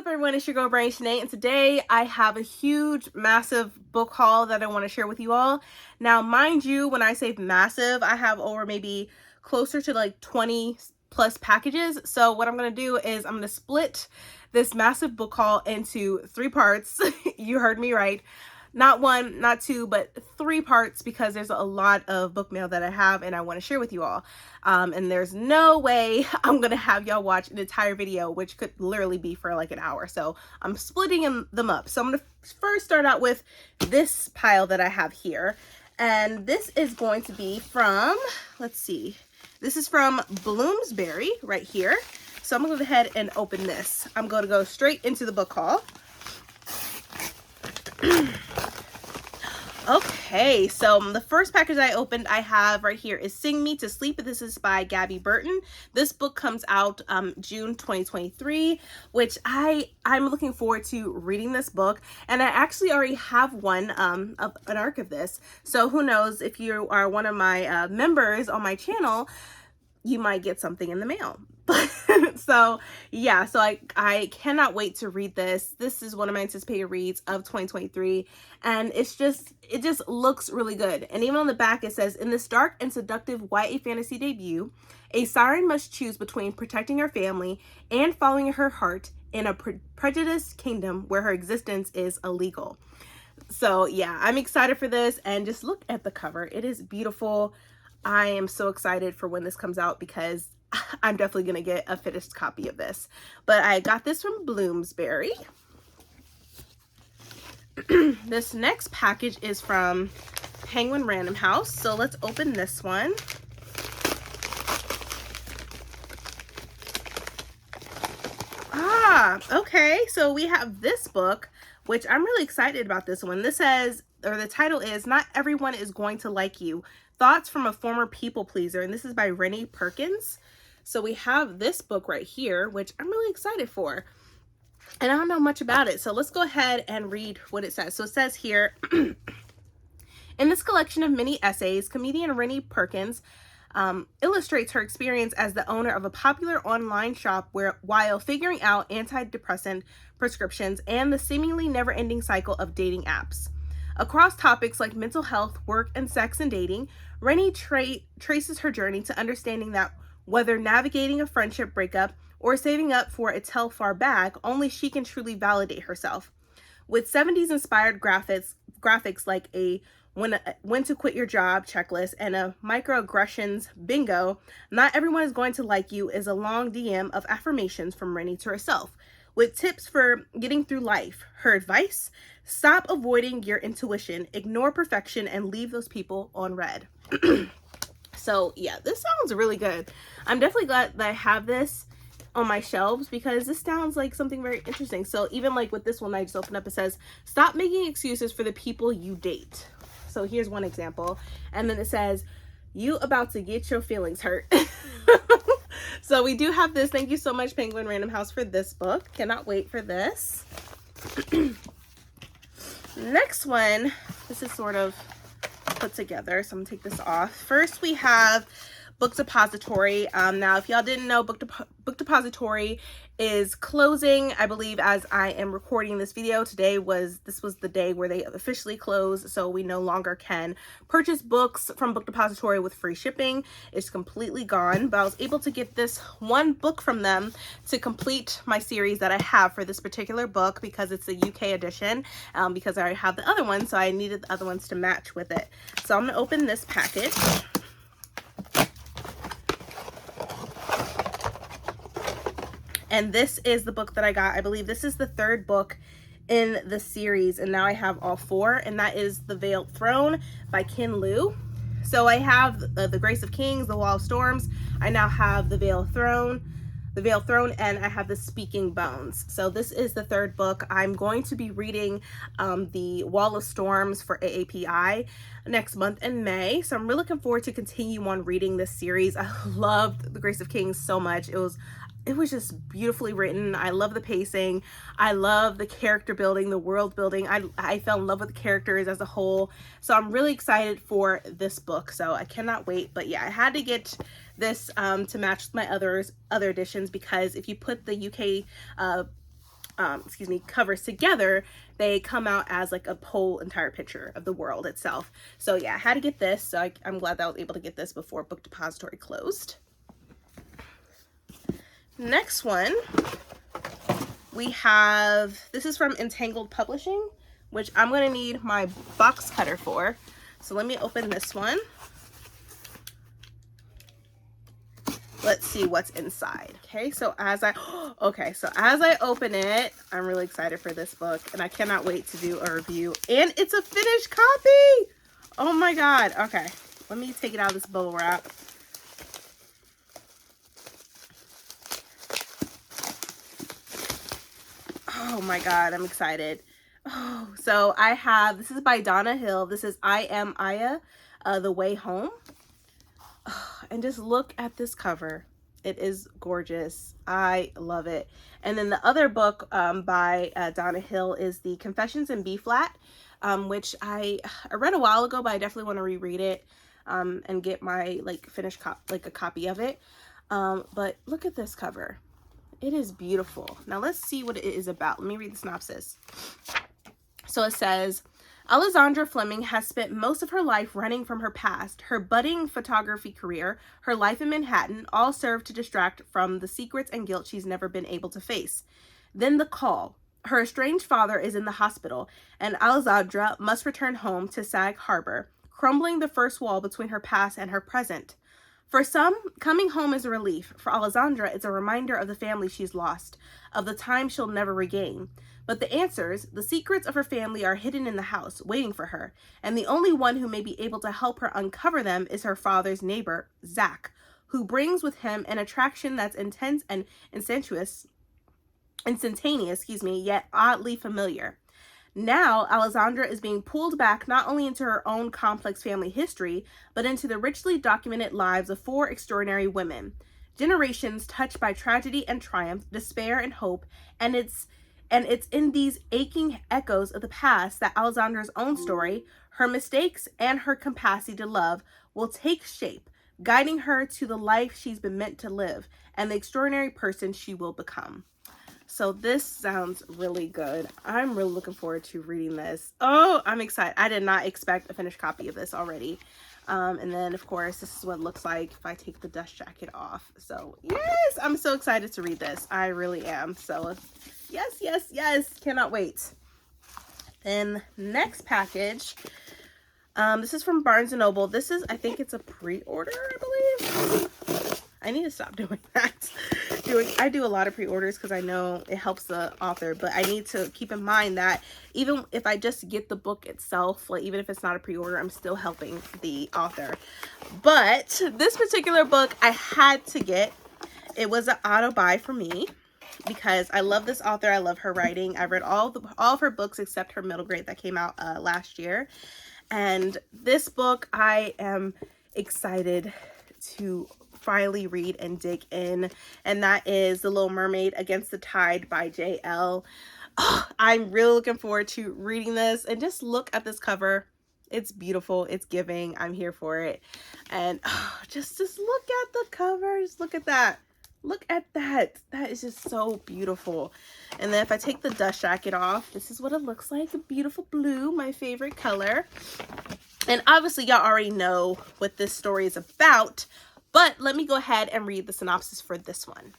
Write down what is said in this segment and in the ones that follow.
What's up, everyone? It's your girl Brain Sinead, and today I have a huge, massive book haul that I want to share with you all. Now, mind you, when I say massive, I have over maybe closer to like 20 plus packages. So what I'm going to do is I'm going to split this massive book haul into 3 parts. You heard me right. Not 1, not 2, but 3 parts, because there's a lot of book mail that I have and I want to share with you all. And there's no way I'm going to have y'all watch an entire video, which could literally be for like an hour. So I'm splitting them up. So I'm going to first start out with this pile that I have here. And this is going to be from, let's see, this is from Bloomsbury right here. So I'm going to go ahead and open this. I'm going to go straight into the book haul. Okay, so the first package I opened I have right here is Sing Me to Sleep. This is by Gabby Burton. This book comes out June 2023, which I'm looking forward to reading this book. And I actually already have one an arc of this. So who knows, if you are one of my members on my channel, you might get something in the mail. So yeah, so I cannot wait to read this. This is one of my anticipated reads of 2023, and it just looks really good. And even on the back it says, in this dark and seductive YA fantasy debut, a siren must choose between protecting her family and following her heart in a prejudiced kingdom where her existence is illegal. So yeah, I'm excited for this, and just look at the cover. It is beautiful. I am so excited for when this comes out, because I'm definitely going to get a finished copy of this. But I got this from Bloomsbury. This next package is from Penguin Random House. So let's open this one. Okay. So we have this book, which I'm really excited about this one. This says, or the title is, Not Everyone is Going to Like You. Thoughts from a Former People Pleaser. And this is by Rennie Perkins. So we have this book right here, which I'm really excited for. And I don't know much about it. So let's go ahead and read what it says. So it says here, in this collection of mini essays, comedian Rennie Perkins illustrates her experience as the owner of a popular online shop while figuring out antidepressant prescriptions and the seemingly never-ending cycle of dating apps. Across topics like mental health, work, and sex and dating, Rennie traces her journey to understanding that whether navigating a friendship breakup or saving up for a Telfar bag, only she can truly validate herself. With 70s inspired graphics like a when to quit your job checklist and a microaggressions bingo, Not Everyone is Going to Like You is a long DM of affirmations from Rennie to herself, with tips for getting through life. Her advice: stop avoiding your intuition, ignore perfection, and leave those people on red. So yeah, this sounds really good. I'm definitely glad that I have this on my shelves, because this sounds like something very interesting. So even like with this one I just opened up, it says, stop making excuses for the people you date. So here's one example. And then it says, you about to get your feelings hurt. So we do have this. Thank you so much, Penguin Random House, for this book. Cannot wait for this. Next one, this is sort of put together, so I'm gonna take this off. First we have Book Depository. Now if y'all didn't know, Book Depository is closing, I believe, as I am recording this video. This was the day where they officially closed, so we no longer can purchase books from Book Depository with free shipping. It's completely gone, but I was able to get this one book from them to complete my series that I have for this particular book, because it's a UK edition, because I already have the other one, so I needed the other ones to match with it. So I'm gonna open this package. And this is the book that I got. I believe this is the 3rd book in the series, and now I have all 4, and that is The Veiled Throne by Ken Liu. So I have the Grace of Kings, The Wall of Storms. I now have The Veiled Throne, and I have The Speaking Bones. So this is the 3rd book. I'm going to be reading The Wall of Storms for AAPI next month in May. So I'm really looking forward to continue on reading this series. I loved The Grace of Kings so much. It was just beautifully written. I love the pacing. I love the character building, the world building. I fell in love with the characters as a whole. So I'm really excited for this book. So I cannot wait. But yeah, I had to get this to match my other editions, because if you put the UK covers together, they come out as like a whole entire picture of the world itself. So yeah, I had to get this. So I'm glad that I was able to get this before Book Depository closed. Next one, we have, this is from Entangled Publishing, which I'm going to need my box cutter for. So let me open this one. Let's see what's inside. Okay, so as I open it, I'm really excited for this book, and I cannot wait to do a review. And it's a finished copy. Oh my God. Okay, let me take it out of this bubble wrap. Oh my God, I'm excited. Oh, so I have, this is by Donna Hill. This is I Am Aya, The Way Home. And just look at this cover. It is gorgeous. I love it. And then the other book by Donna Hill is the Confessions in B Flat, which I read a while ago, but I definitely want to reread it and get my finished a copy of it. But look at this cover. It is beautiful. Now let's see what it is about. Let me read the synopsis. So it says, Alexandra Fleming has spent most of her life running from her past. Her budding photography career, her life in Manhattan, all serve to distract from the secrets and guilt she's never been able to face. Then the call. Her estranged father is in the hospital, and Alexandra must return home to Sag Harbor, crumbling the first wall between her past and her present. For some, coming home is a relief. For Alexandra, it's a reminder of the family she's lost, of the time she'll never regain. But the answers, the secrets of her family, are hidden in the house, waiting for her, and the only one who may be able to help her uncover them is her father's neighbor, Zach, who brings with him an attraction that's intense and instantaneous, yet oddly familiar. Now, Alexandra is being pulled back not only into her own complex family history, but into the richly documented lives of 4 extraordinary women. Generations touched by tragedy and triumph, despair and hope, and it's in these aching echoes of the past that Alexandra's own story, her mistakes, and her capacity to love will take shape, guiding her to the life she's been meant to live and the extraordinary person she will become. So this sounds really good. I'm really looking forward to reading this. Oh, I'm excited. I did not expect a finished copy of this already. And then, of course, this is what it looks like if I take the dust jacket off. So, yes, I'm so excited to read this. I really am. So, yes. Cannot wait. Then, next package. This is from Barnes & Noble. This is, I think it's a pre-order, I believe. I need to stop doing that. I do a lot of pre-orders because I know it helps the author, but I need to keep in mind that even if I just get the book itself, even if it's not a pre-order, I'm still helping the author. But this particular book I had to get. It was an auto buy for me because I love this author. I love her writing. I read all of her books except her middle grade that came out last year. And this book I am excited to finally read and dig in, and that is The Little Mermaid Against the Tide by J.L. Oh, I'm really looking forward to reading this, and just look at this cover. It's beautiful. It's giving. I'm here for it. And just look at the cover. Just look at that. Look at that. That is just so beautiful. And then if I take the dust jacket off, this is what it looks like. A beautiful blue, my favorite color. And obviously y'all already know what this story is about, but let me go ahead and read the synopsis for this one.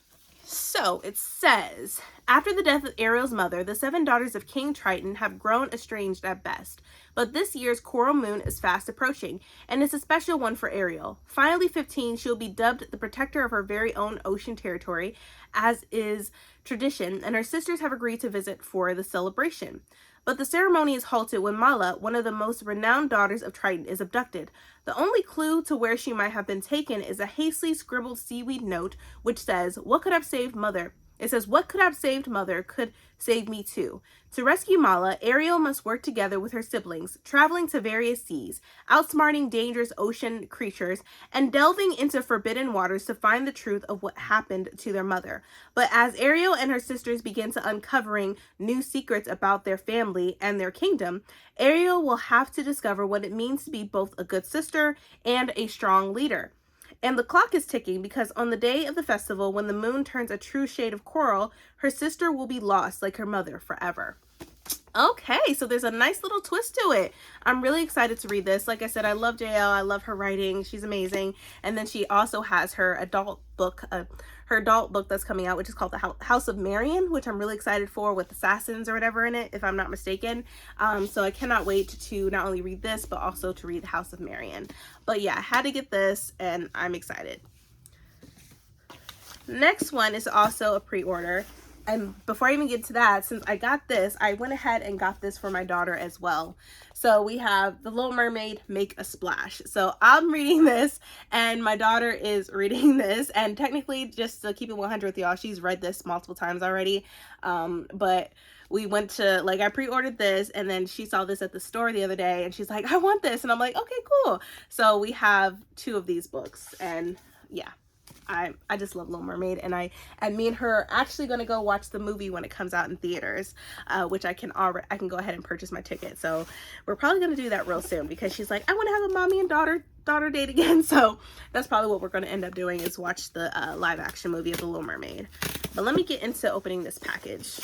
So it says, after the death of Ariel's mother, the 7 daughters of King Triton have grown estranged at best. But this year's coral moon is fast approaching, and it's a special one for Ariel. Finally 15, she'll be dubbed the protector of her very own ocean territory, as is tradition, and her sisters have agreed to visit for the celebration. But the ceremony is halted when Mala, one of the most renowned daughters of Triton, is abducted. The only clue to where she might have been taken is a hastily scribbled seaweed note which says, "What could have saved Mother?" It says, "What could have saved Mother could save me too." To rescue Mala, Ariel must work together with her siblings, traveling to various seas, outsmarting dangerous ocean creatures, and delving into forbidden waters to find the truth of what happened to their mother. But as Ariel and her sisters begin to uncovering new secrets about their family and their kingdom, Ariel will have to discover what it means to be both a good sister and a strong leader. And the clock is ticking because on the day of the festival, when the moon turns a true shade of coral, her sister will be lost like her mother forever. Okay, so there's a nice little twist to it. I'm really excited to read this. Like I said, I love JL. I love her writing. She's amazing. And then she also has her adult book, that's coming out, which is called The House of Marion, which I'm really excited for, with assassins or whatever in it, if I'm not mistaken. So I cannot wait to not only read this, but also to read The House of Marion. But yeah, I had to get this, and I'm excited. Next one is also a pre-order. And before I even get to that, since I got this, I went ahead and got this for my daughter as well. So we have The Little Mermaid, Make a Splash. So I'm reading this and my daughter is reading this. And technically, just to keep it 100 with y'all, she's read this multiple times already. But we went to, like, I pre-ordered this and then she saw this at the store the other day and she's like, I want this. And I'm like, okay, cool. So we have 2 of these books, and yeah. I just love Little Mermaid, and me and her are actually going to go watch the movie when it comes out in theaters, which I can go ahead and purchase my ticket. So we're probably going to do that real soon because she's like, I want to have a mommy and daughter date again. So that's probably what we're going to end up doing, is watch the live action movie of The Little Mermaid. But let me get into opening this package.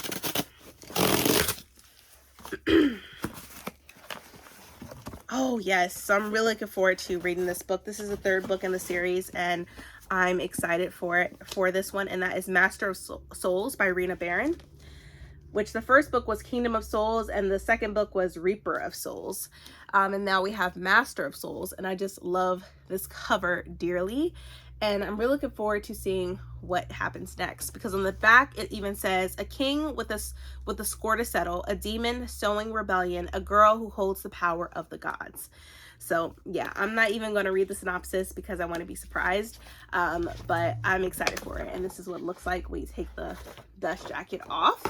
Oh yes, so I'm really looking forward to reading this book. This is the 3rd book in the series, and I'm excited for this one, and that is Master of Souls by Rena Barron, which the first book was Kingdom of Souls and the second book was Reaper of Souls. And now we have Master of Souls, and I just love this cover dearly. And I'm really looking forward to seeing what happens next, because on the back it even says, a king with a score to settle, a demon sowing rebellion, a girl who holds the power of the gods. So yeah, I'm not even going to read the synopsis because I want to be surprised, but I'm excited for it. And this is what it looks like when you take the dust jacket off.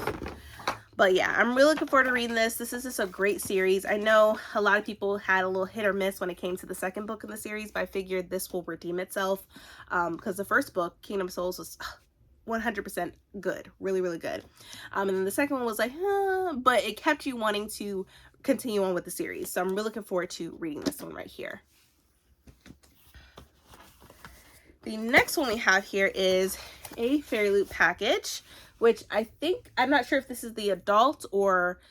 But yeah, I'm really looking forward to reading this. This is just a great series. I know a lot of people had a little hit or miss when it came to the second book in the series, but I figured this will redeem itself, because the first book, Kingdom of Souls, was 100% good, really, really good. And then the second one was like, but it kept you wanting to continue on with the series. So I'm really looking forward to reading this one right here. The next one we have here is a Fairy Loot package, which I'm not sure if this is the adult or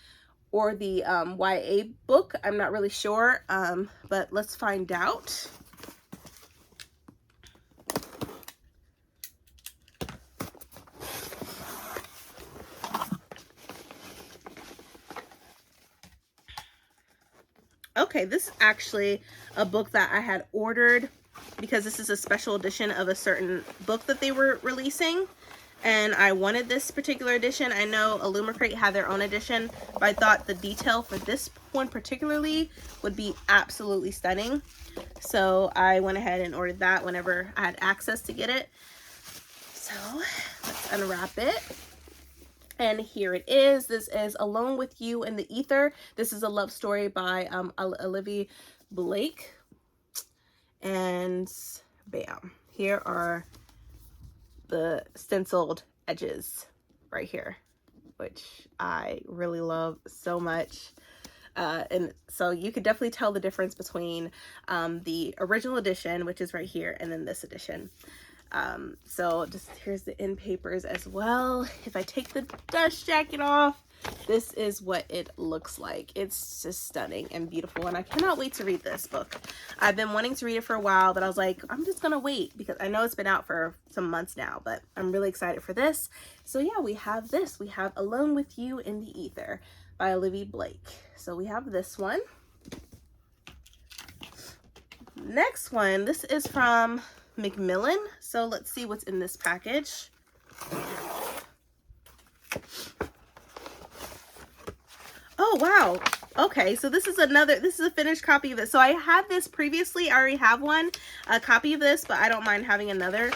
the YA book. I'm not really sure, but let's find out. Okay, this is actually a book that I had ordered because this is a special edition of a certain book that they were releasing, and I wanted this particular edition. I know Illumicrate had their own edition, but I thought the detail for this one particularly would be absolutely stunning. So I went ahead and ordered that whenever I had access to get it. So let's unwrap it. And here it is. This is Alone with You in the Ether. This is a love story by Olivia Blake. And bam, here are the stenciled edges right here, which I really love so much. And so you could definitely tell the difference between the original edition, which is right here, and then this edition. So just here's the end papers as well. If I take the dust jacket off, this is what it looks like. It's just stunning and beautiful, and I cannot wait to read this book. I've been wanting to read it for a while, but I was like, I'm just gonna wait because I know it's been out for some months now, but I'm really excited for this. So yeah, we have this. We have Alone with You in the Ether by Olivia Blake. So we have this one. Next one, this is from Macmillan. So let's see what's in this package. Oh wow, okay, so this is a finished copy of it. So I had this previously. I already have a copy of this, but I don't mind having another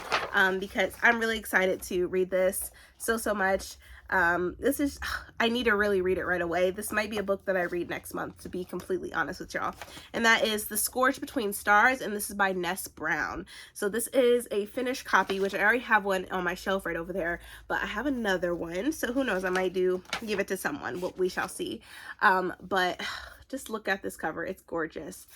because I'm really excited to read this so much. I need to really read it right away. This might be a book that I read next month, to be completely honest with y'all. And that is The Scourge Between Stars, and this is by Ness Brown. So this is a finished copy, which I already have one on my shelf right over there, but I have another one. So who knows, I might give it to someone. We shall see. But just look at this cover. It's gorgeous.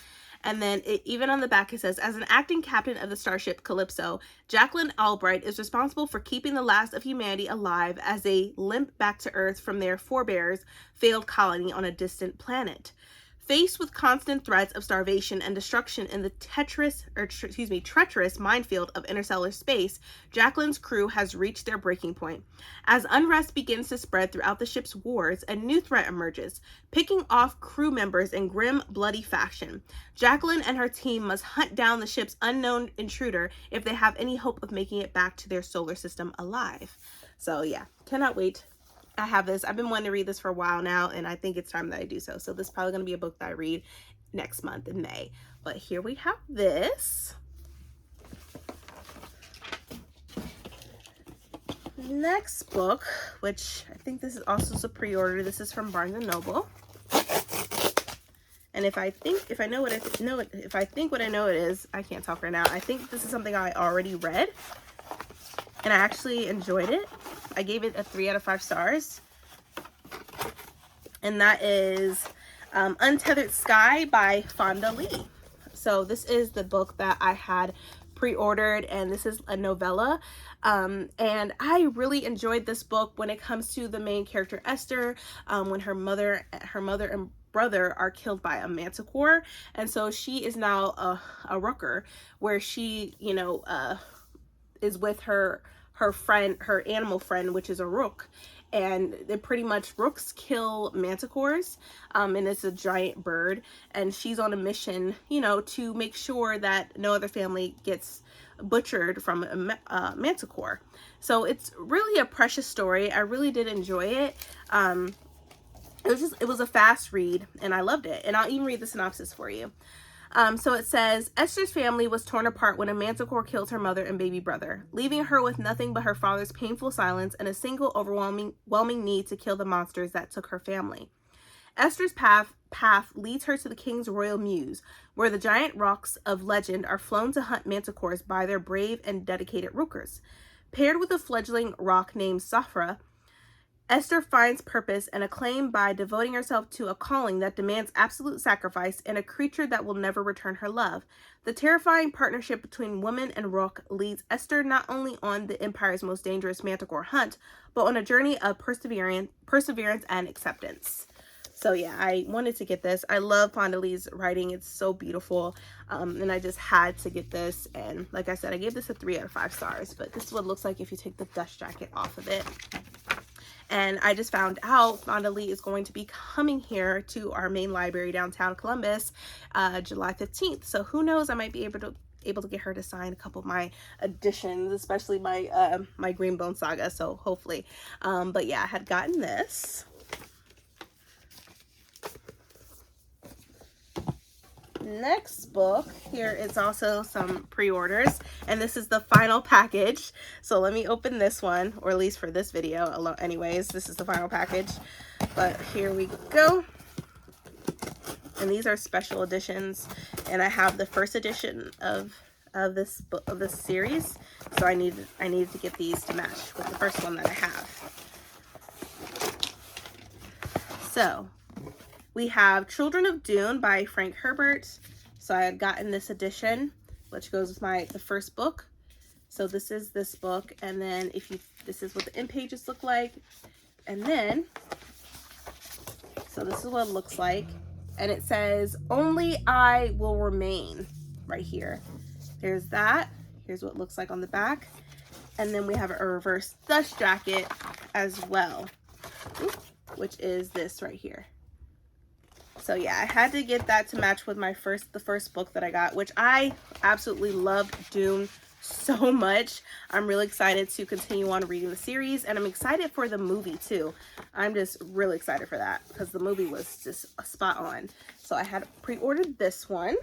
And then even on the back it says, as an acting captain of the starship Calypso, Jacqueline Albright is responsible for keeping the last of humanity alive as they limp back to Earth from their forebears' failed colony on a distant planet. Faced with constant threats of starvation and destruction in the treacherous minefield of interstellar space, Jacqueline's crew has reached their breaking point. As unrest begins to spread throughout the ship's wards, a new threat emerges, picking off crew members in grim, bloody fashion. Jacqueline and her team must hunt down the ship's unknown intruder if they have any hope of making it back to their solar system alive. So yeah, cannot wait. I have this. I've been wanting to read this for a while now, and I think it's time that I do so. So this is probably going to be a book that I read next month in May. But here we have this. Next book, which I think this is also a pre-order. This is from Barnes & Noble. And if I think what I know it is, I can't talk right now. I think this is something I already read, and I actually enjoyed it. I gave it a 3 out of 5 stars. And that is Untethered Sky by Fonda Lee. So this is the book that I had pre-ordered, and this is a novella. And I really enjoyed this book when it comes to the main character Esther, when her mother and brother are killed by a manticore. And so she is now a rooker, where she, is with her friend, her animal friend, which is a rook. And they pretty much, rooks kill manticores, and it's a giant bird, and she's on a mission, to make sure that no other family gets butchered from a manticore. So it's really a precious story. I really did enjoy it. It was a fast read, and I loved it. And I'll even read the synopsis for you. So it says, Esther's family was torn apart when a manticore killed her mother and baby brother, leaving her with nothing but her father's painful silence and a single overwhelming need to kill the monsters that took her family. Esther's path leads her to the king's royal muse, where the giant rocks of legend are flown to hunt manticores by their brave and dedicated rookers. Paired with a fledgling rock named Safra, Esther finds purpose and acclaim by devoting herself to a calling that demands absolute sacrifice and a creature that will never return her love. The terrifying partnership between woman and rook leads Esther not only on the Empire's most dangerous manticore hunt, but on a journey of perseverance and acceptance. So yeah, I wanted to get this. I love Fonda Lee's writing. It's so beautiful. And I just had to get this. And like I said, I gave this a 3 out of 5 stars. But this is what it looks like if you take the dust jacket off of it. And I just found out Fonda Lee is going to be coming here to our main library downtown Columbus, July 15th. So who knows, I might be able to get her to sign a couple of my editions, especially my my Greenbone Saga. So hopefully. But yeah, I had gotten this. Next book here is also some pre-orders, and this is the final package. So let me open this one, or at least for this video. Anyways, this is the final package. But here we go. And these are special editions, and I have the first edition of this book, of this series. So I needed to get these to match with the first one that I have. So we have Children of Dune by Frank Herbert. So I had gotten this edition, which goes with the first book. So this is this book, and then this is what the end pages look like. And then, so this is what it looks like. And it says, "Only I Will Remain," right here. There's that. Here's what it looks like on the back. And then we have a reverse dust jacket as well, which is this right here. So yeah, I had to get that to match with the first book that I got, which I absolutely loved Dune so much. I'm really excited to continue on reading the series, and I'm excited for the movie too. I'm just really excited for that because the movie was just spot on. So I had pre-ordered this one.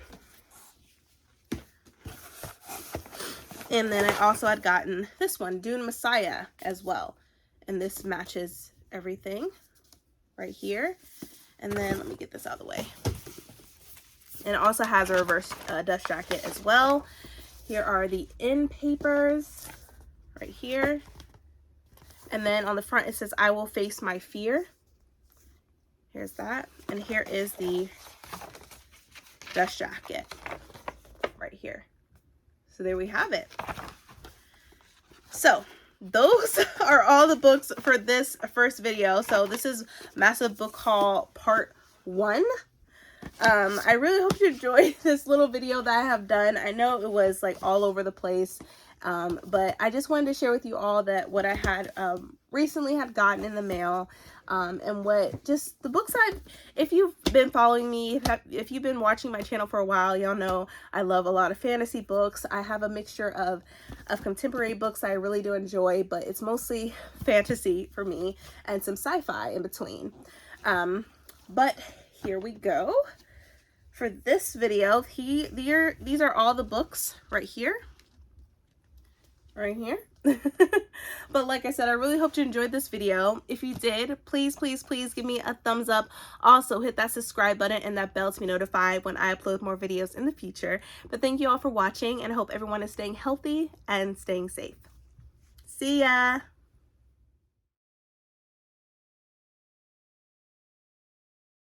And then I also had gotten this one, Dune Messiah, as well. And this matches everything right here. And then let me get this out of the way. And it also has a reverse dust jacket as well. Here are the end papers right here. And then on the front it says, "I will face my fear." Here's that. And here is the dust jacket right here. So there we have it. So those are all the books for this first video. So this is Massive Book Haul Part 1. I really hope you enjoyed this little video that I have done. I know it was like all over the place, but I just wanted to share with you all that what I had recently had gotten in the mail, and what just the books if you've been following me, if you've been watching my channel for a while, y'all know I love a lot of fantasy books. I have a mixture of contemporary books I really do enjoy, but it's mostly fantasy for me and some sci-fi in between. But here we go. For this video, these are all the books right here. But like I said, I really hope you enjoyed this video. If you did, please give me a thumbs up. Also hit that subscribe button and that bell to be notified when I upload more videos in the future. But thank you all for watching, and I hope everyone is staying healthy and staying safe. See ya.